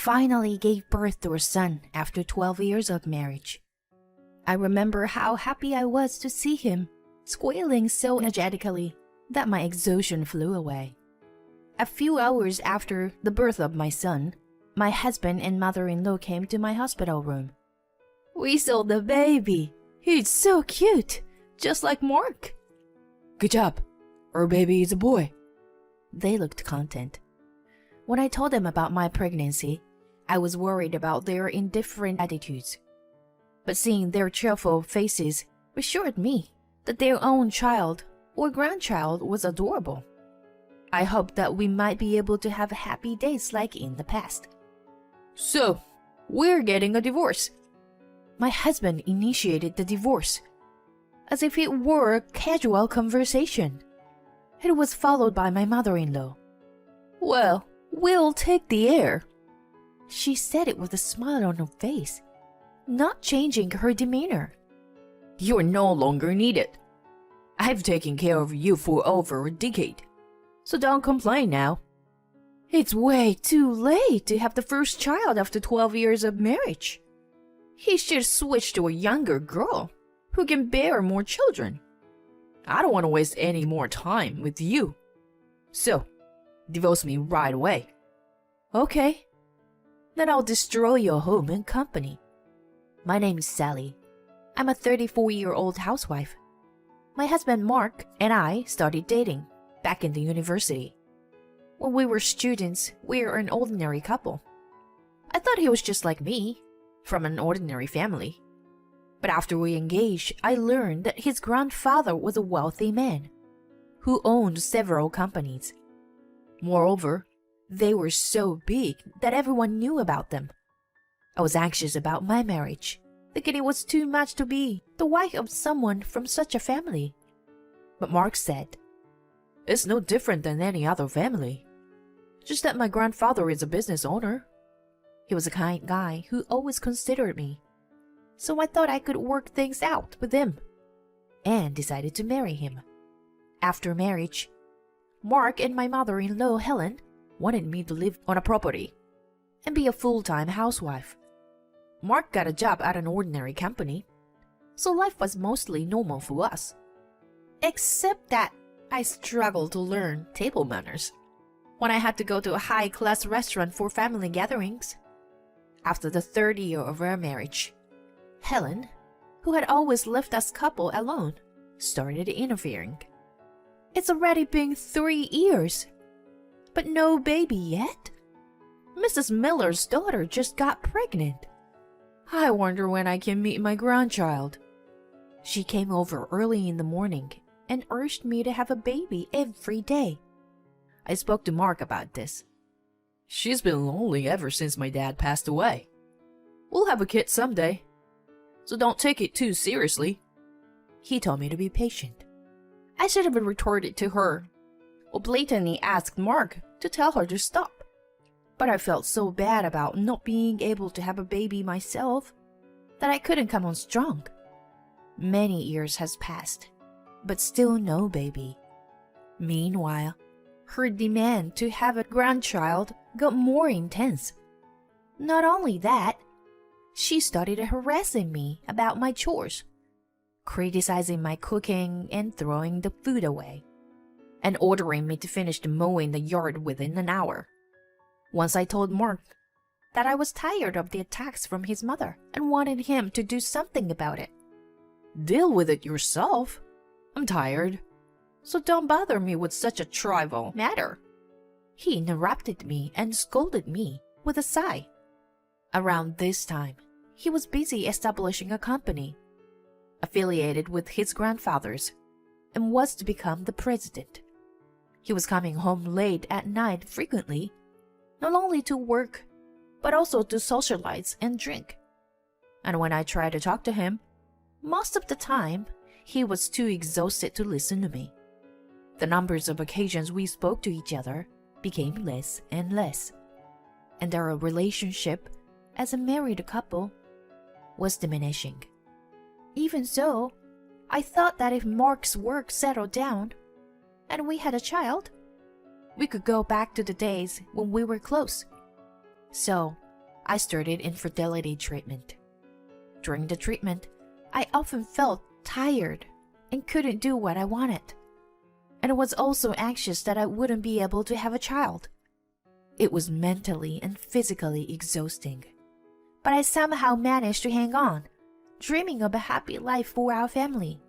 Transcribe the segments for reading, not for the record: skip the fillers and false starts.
finally gave birth to a son after 12 years of marriage. I remember how happy I was to see him, squealing so energetically that my exhaustion flew away. A few hours after the birth of my son, my husband and mother-in-law came to my hospital room. "We saw the baby. He's so cute, just like Mark." "Good job. Our baby is a boy." They looked content. When I told them about my pregnancy, I was worried about their indifferent attitudes. But seeing their cheerful faces reassured me that their own child or grandchild was adorable. I hoped that we might be able to have happy days like in the past. "So, we're getting a divorce." My husband initiated the divorce, as if it were a casual conversation. It was followed by my mother-in-law. "Well, we'll take the heir." She said it with a smile on her face, not changing her demeanor. "You're no longer needed. I've taken care of you for over a decade, so don't complain now." It's way too late to have the first child after 12 years of marriage. He should switch to a younger girl who can bear more children. I don't want to waste any more time with you. So, divorce me right away. Okay. Then I'll destroy your home and company. My name is Sally. I'm a 34-year-old housewife. My husband Mark and I started dating back in the university. When we were students, we were an ordinary couple. I thought he was just like me, from an ordinary family. But after we engaged, I learned that his grandfather was a wealthy man who owned several companies. Moreover, they were so big that everyone knew about them. I was anxious about my marriage, thinking it was too much to be the wife of someone from such a family. But Mark said, "It's no different than any other family. Just that my grandfather is a business owner." He was a kind guy who always considered me. So I thought I could work things out with him, and decided to marry him. After marriage, Mark and my mother-in-law, Helen, wanted me to live on a property and be a full-time housewife. Mark got a job at an ordinary company, so life was mostly normal for us. Except that I struggled to learn table manners when I had to go to a high-class restaurant for family gatherings. After the third year of our marriage, Helen, who had always left us couple alone, started interfering. It's already been 3 years, but no baby yet. Mrs. Miller's daughter just got pregnant. I wonder when I can meet my grandchild. She came over early in the morning and urged me to have a baby every day. I spoke to Mark about this. "She's been lonely ever since my dad passed away. We'll have a kid someday, so don't take it too seriously." He told me to be patient. I should have retorted to her, or blatantly asked Mark to tell her to stop. But I felt so bad about not being able to have a baby myself that I couldn't come on strong. Many years has passed, but still no baby. Meanwhile, her demand to have a grandchild got more intense. Not only that, she started harassing me about my chores, criticizing my cooking and throwing the food away, and ordering me to finish the mowing the yard within an hour. Once I told Mark that I was tired of the attacks from his mother and wanted him to do something about it. "Deal with it yourself. I'm tired, so don't bother me with such a trivial matter." He interrupted me and scolded me with a sigh. Around this time, he was busy establishing a company affiliated with his grandfather's and was to become the president. He was coming home late at night frequently, not only to work, but also to socialize and drink. And when I tried to talk to him, most of the time, he was too exhausted to listen to me. The numbers of occasions we spoke to each other became less and less, and our relationship as a married couple was diminishing. Even so, I thought that if Mark's work settled down and we had a child, we could go back to the days when we were close. So, I started infertility treatment. During the treatment, I often felt tired and couldn't do what I wanted. And I was also anxious that I wouldn't be able to have a child. It was mentally and physically exhausting. But I somehow managed to hang on, dreaming of a happy life for our family.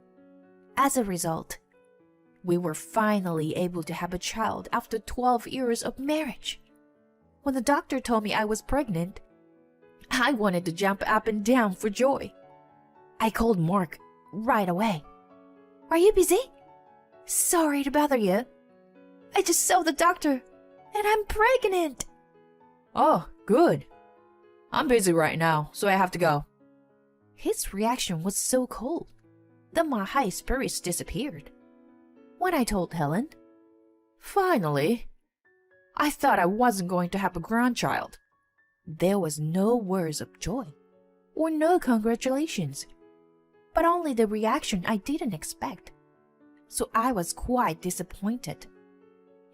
As a result, we were finally able to have a child after 12 years of marriage. When the doctor told me I was pregnant, I wanted to jump up and down for joy. I called Mark right away. "Are you busy? Sorry to bother you. I just saw the doctor and I'm pregnant." Oh, good. I'm busy right now, so I have to go. His reaction was so cold that my high spirits disappeared. When I told Helen, Finally, I thought I wasn't going to have a grandchild. there was no words of joy or no congratulations, but only the reaction I didn't expect. So I was quite disappointed.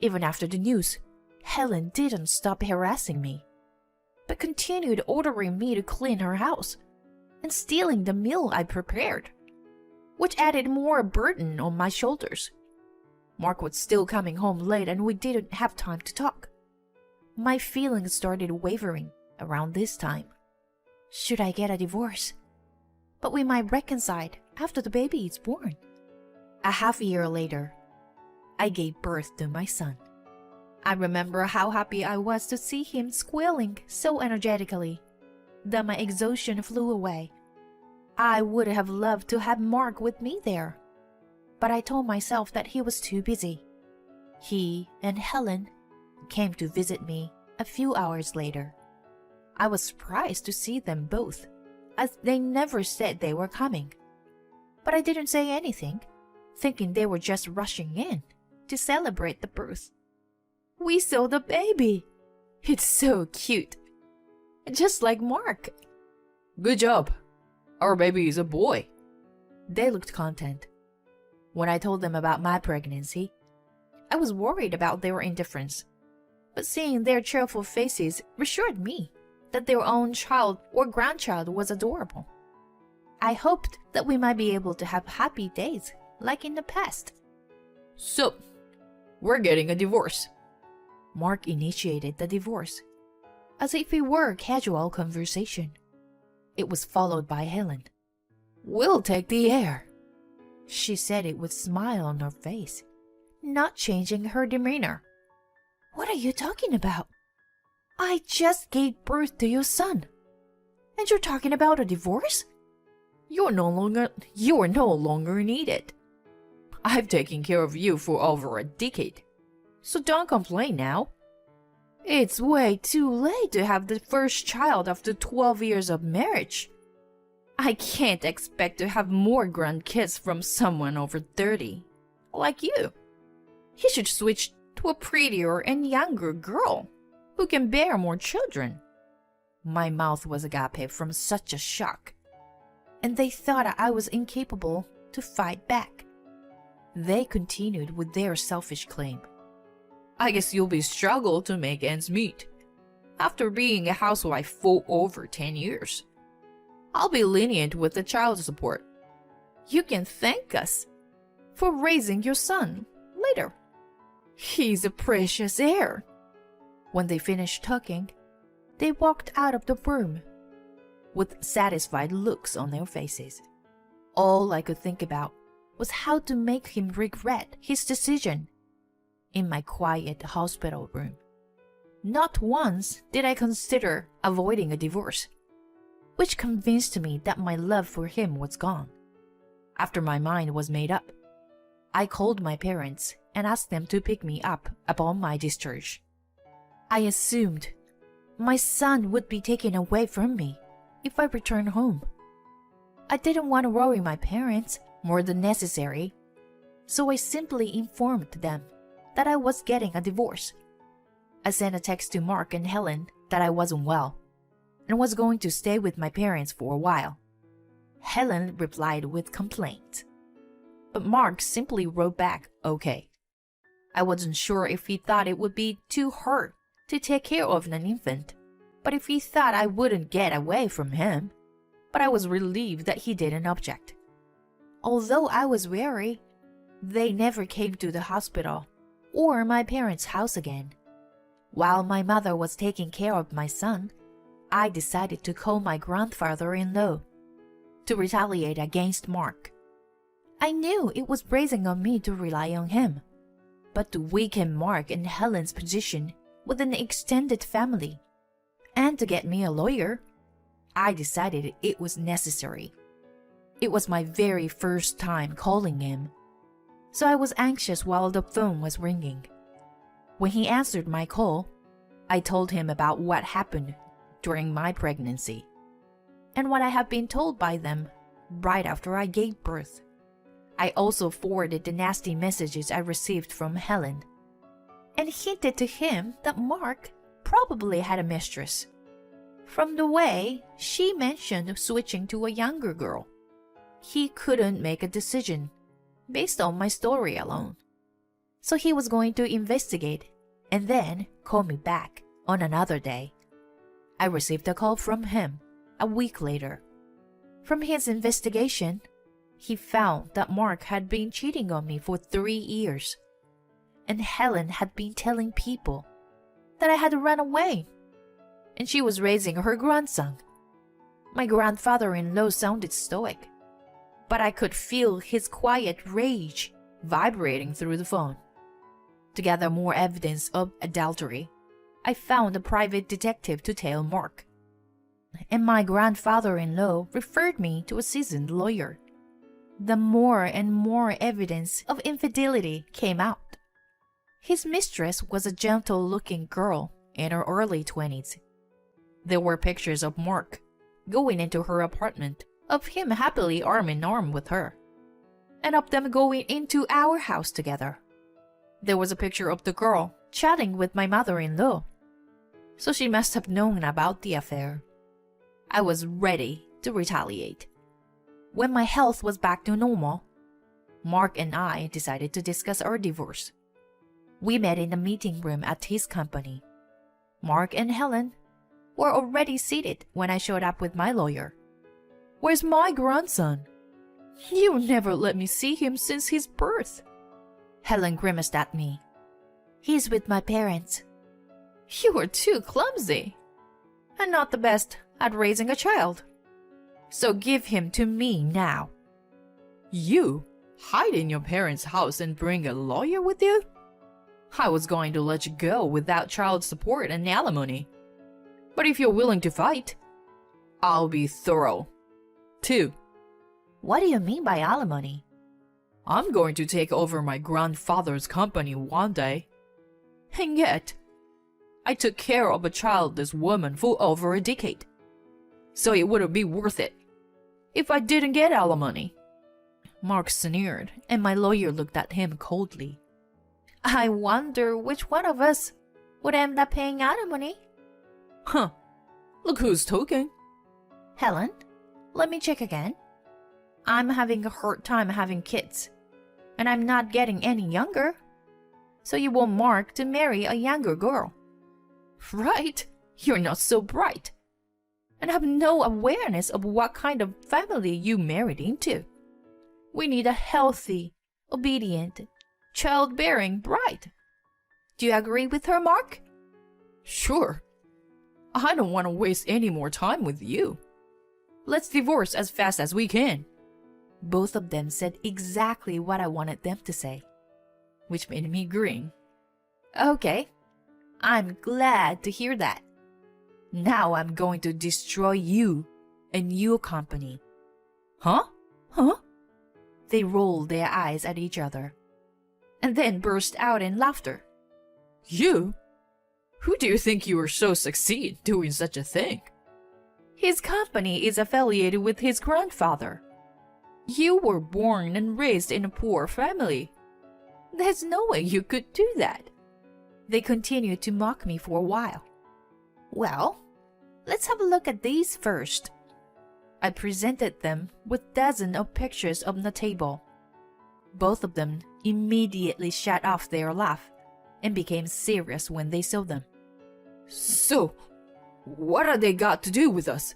Even after the news, Helen didn't stop harassing me, but continued ordering me to clean her house and stealing the meal I prepared, which added more burden on my shoulders. Mark was still coming home late and we didn't have time to talk. My feelings started wavering around this time. Should I get a divorce? But we might reconcile after the baby is born. A half year later, I gave birth to my son. I remember how happy I was to see him squealing so energetically that my exhaustion flew away. I would have loved to have Mark with me there, but I told myself that he was too busy. He and Helen came to visit me a few hours later. I was surprised to see them both, as they never said they were coming. But I didn't say anything, thinking they were just rushing in to celebrate the birth. We saw the baby. It's so cute. Just like Mark. Good job. Our baby is a boy. They looked content. When I told them about my pregnancy, I was worried about their indifference. But seeing their cheerful faces reassured me that their own child or grandchild was adorable. I hoped that we might be able to have happy days like in the past. So, we're getting a divorce. Mark initiated the divorce, as if it were a casual conversation. It was followed by Helen. We'll take the air. She said it with a smile on her face, not changing her demeanor. What are you talking about? I just gave birth to your son. And you're talking about a divorce? You're no longer needed. I've taken care of you for over a decade. So don't complain now. It's way too late to have the first child after 12 years of marriage. I can't expect to have more grandkids from someone over 30, like you. You should switch to a prettier and younger girl who can bear more children. My mouth was agape from such a shock, and they thought I was incapable to fight back. They continued with their selfish claim. I guess you'll be struggle to make ends meet. After being a housewife for over 10 years. I'll be lenient with the child support. You can thank us for raising your son later. He's a precious heir. When they finished talking, they walked out of the room with satisfied looks on their faces. All I could think about was how to make him regret his decision. In my quiet hospital room, not once did I consider avoiding a divorce, which convinced me that my love for him was gone. After my mind was made up, I called my parents and asked them to pick me up upon my discharge. I assumed my son would be taken away from me if I returned home. I didn't want to worry my parents more than necessary, so I simply informed them that I was getting a divorce. I sent a text to Mark and Helen that I wasn't well and was going to stay with my parents for a while. Helen replied with complaints, but Mark simply wrote back, okay. I wasn't sure if he thought it would be too hard to take care of an infant, but if he thought I wouldn't get away from him. But I was relieved that he didn't object. Although I was wary, they never came to the hospital or my parents' house again. While my mother was taking care of my son, I decided to call my grandfather-in-law to retaliate against Mark. I knew it was brazen on me to rely on him, but to weaken Mark and Helen's position with an extended family, and to get me a lawyer, I decided it was necessary. It was my very first time calling him, so I was anxious while the phone was ringing. When he answered my call, I told him about what happened during my pregnancy and what I had been told by them right after I gave birth. I also forwarded the nasty messages I received from Helen and hinted to him that Mark probably had a mistress, from the way she mentioned switching to a younger girl. He couldn't make a decision based on my story alone, so he was going to investigate and then call me back on another day. I received a call from him a week later. From his investigation, he found that Mark had been cheating on me for 3 years, and Helen had been telling people that I had run away, and she was raising her grandson. My grandfather-in-law sounded stoic, but I could feel his quiet rage vibrating through the phone. To gather more evidence of adultery, I found a private detective to tell Mark, and my grandfather-in-law referred me to a seasoned lawyer. The more and more evidence of infidelity came out. His mistress was a gentle-looking girl in her early 20s. There were pictures of Mark going into her apartment, of him happily arm in arm with her, and of them going into our house together. There was a picture of the girl chatting with my mother-in-law, so she must have known about the affair. I was ready to retaliate. When my health was back to normal, Mark and I decided to discuss our divorce. We met in the meeting room at his company. Mark and Helen were already seated when I showed up with my lawyer. "Where's my grandson? You never let me see him since his birth." Helen grimaced at me. "He's with my parents." "You are too clumsy, and not the best at raising a child. So give him to me now." "You hide in your parents' house and bring a lawyer with you? I was going to let you go without child support and alimony. But if you're willing to fight, I'll be thorough. 2. What do you mean by alimony? I'm going to take over my grandfather's company one day. And yet, I took care of a childless woman for over a decade. So it wouldn't be worth it if I didn't get alimony." Mark sneered, and my lawyer looked at him coldly. "I wonder which one of us would end up paying alimony." "Huh. Look who's talking." "Helen, let me check again. I'm having a hard time having kids, and I'm not getting any younger. So you want Mark to marry a younger girl. Right? You're not so bright, and have no awareness of what kind of family you married into. We need a healthy, obedient, childbearing bride. Do you agree with her, Mark?" "Sure. I don't want to waste any more time with you. Let's divorce as fast as we can." Both of them said exactly what I wanted them to say, which made me grin. "Okay, I'm glad to hear that. Now I'm going to destroy you and your company." "Huh? Huh?" They rolled their eyes at each other, and then burst out in laughter. "You? Who do you think you are so succeed doing such a thing? His company is affiliated with his grandfather. You were born and raised in a poor family. There's no way you could do that." They continued to mock me for a while. "Well, let's have a look at these first." I presented them with dozens of pictures on the table. Both of them immediately shut off their laugh and became serious when they saw them. "So, What have they got to do with us?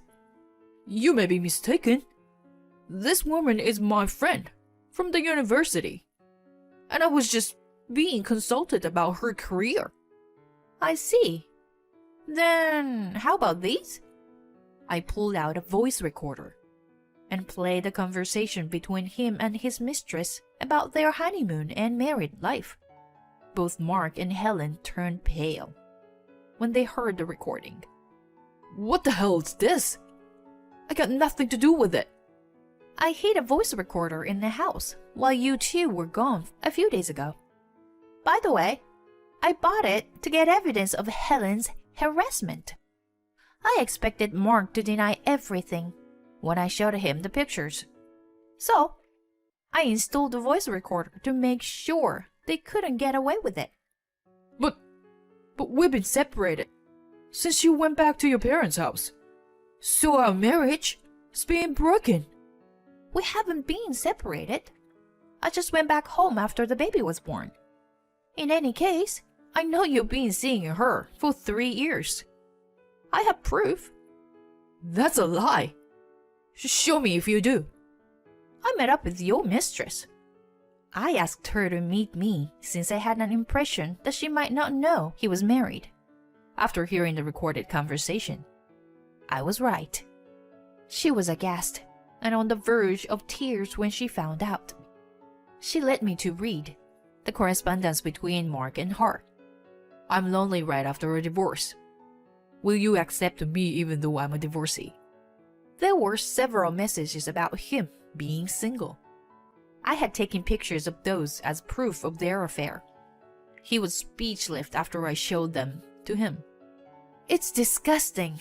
You may be mistaken. This woman is my friend from the university, and I was just being consulted about her career. I see. Then how about these? I pulled out a voice recorder and played a conversation between him and his mistress about their honeymoon and married life. Both Mark and Helen turned pale when they heard the recording. What the hell is this? I got nothing to do with it. I hid a voice recorder in the house while you two were gone a few days ago. By the way, I bought it to get evidence of Helen's harassment. I expected Mark to deny everything when I showed him the pictures. So, I installed the voice recorder to make sure they couldn't get away with it. But we've been separated since you went back to your parents' house. So our marriage is being broken. We haven't been separated. I just went back home after the baby was born. In any case, I know you've been seeing her for 3 years. I have proof. That's a lie. Show me if you do. I met up with your mistress. I asked her to meet me since I had an impression that she might not know he was married. After hearing the recorded conversation, I was right. She was aghast and on the verge of tears when she found out. She led me to read the correspondence between Mark and her. I'm lonely right after a divorce. Will you accept me even though I'm a divorcee? There were several messages about him being single. I had taken pictures of those as proof of their affair. He was speechless after I showed them to him. It's disgusting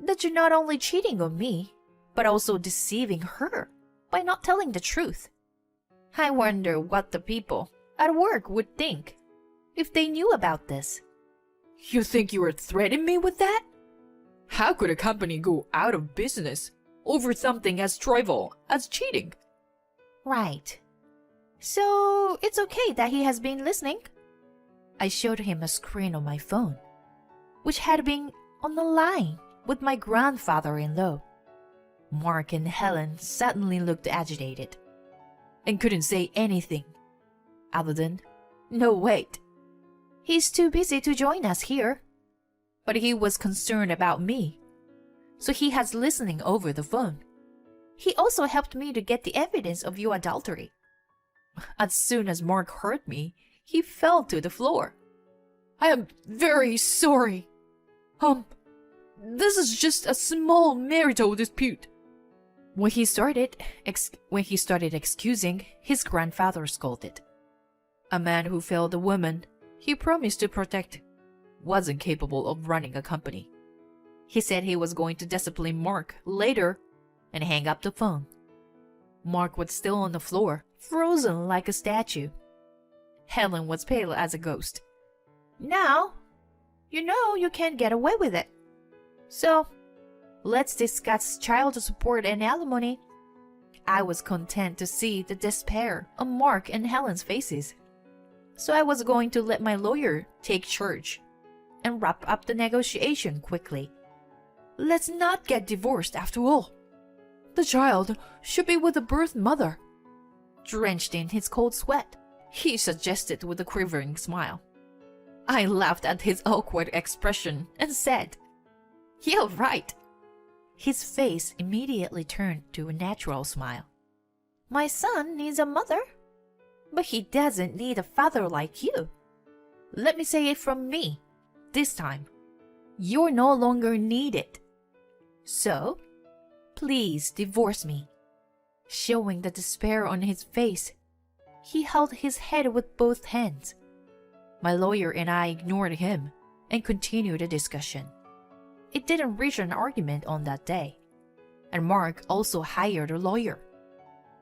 that you're not only cheating on me, but also deceiving her by not telling the truth. I wonder what the people at work would think if they knew about this. You think you were threatening me with that? How could a company go out of business over something as trivial as cheating? Right. So it's okay that he has been listening? I showed him a screen on my phone, which had been on the line with my grandfather-in-law. Mark and Helen suddenly looked agitated and couldn't say anything other than, "No, wait. He's too busy to join us here." But he was concerned about me, so he has listening over the phone. He also helped me to get the evidence of your adultery. As soon as Mark heard me, he fell to the floor. I am very sorry. This is just a small marital dispute. When he started excusing, his grandfather scolded. A man who failed a woman he promised to protect wasn't capable of running a company. He said he was going to discipline Mark later and hang up the phone. Mark was still on the floor, frozen like a statue. Helen was pale as a ghost. Now, you know you can't get away with it. So, let's discuss child support and alimony. I was content to see the despair on Mark and Helen's faces. So I was going to let my lawyer take charge and wrap up the negotiation quickly. Let's not get divorced after all. The child should be with the birth mother. Drenched in his cold sweat, he suggested with a quivering smile. I laughed at his awkward expression and said, "You're right." His face immediately turned to a natural smile. My son needs a mother, but he doesn't need a father like you. Let me say it from me, this time. You're no longer needed. So, please divorce me. Showing the despair on his face, he held his head with both hands. My lawyer and I ignored him and continued the discussion. It didn't reach an argument on that day, and Mark also hired a lawyer.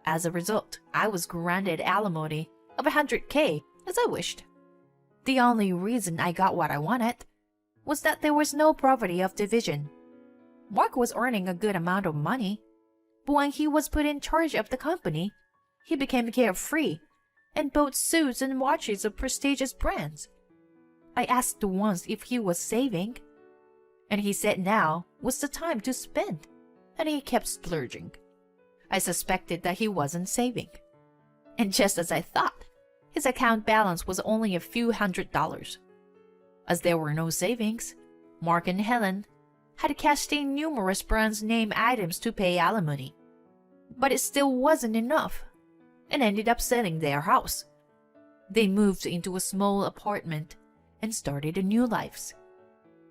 As a result, I was granted alimony of $100K as I wished. The only reason I got what I wanted was that there was no property of division. Mark was earning a good amount of money, but when he was put in charge of the company, he became carefree and bought suits and watches of prestigious brands. I asked once if he was saving, and he said now was the time to spend, and he kept splurging. I suspected that he wasn't saving. And just as I thought, his account balance was only a few $100s. As there were no savings, Mark and Helen had cashed in numerous brand name items to pay alimony. But it still wasn't enough, and ended up selling their house. They moved into a small apartment and started a new lives.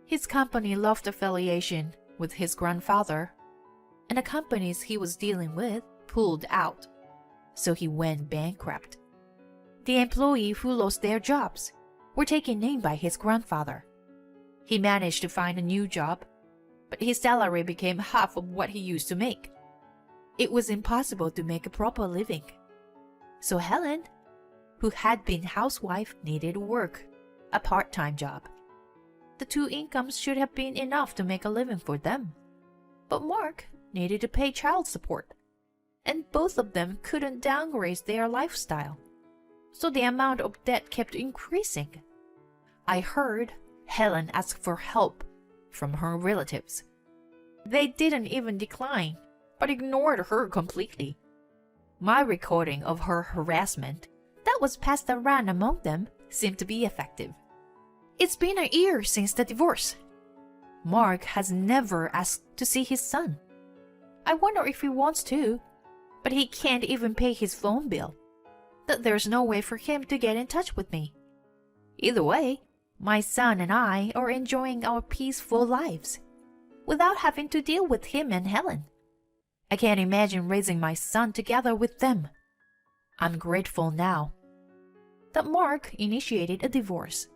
His company lost affiliation with his grandfather, and the companies he was dealing with pulled out, so he went bankrupt. The employees who lost their jobs were taken in by his grandfather. He managed to find a new job, but his salary became half of what he used to make. It was impossible to make a proper living. So Helen, who had been housewife, needed work, a part-time job. The two incomes should have been enough to make a living for them. But Mark needed to pay child support, and both of them couldn't downgrade their lifestyle. So the amount of debt kept increasing. I heard Helen ask for help from her relatives. They didn't even decline, but ignored her completely. My recording of her harassment that was passed around among them seemed to be effective. It's been a year since the divorce. Mark has never asked to see his son. I wonder if he wants to, but he can't even pay his phone bill. That there's no way for him to get in touch with me. Either way, my son and I are enjoying our peaceful lives without having to deal with him and Helen. I can't imagine raising my son together with them. I'm grateful now that Mark initiated a divorce.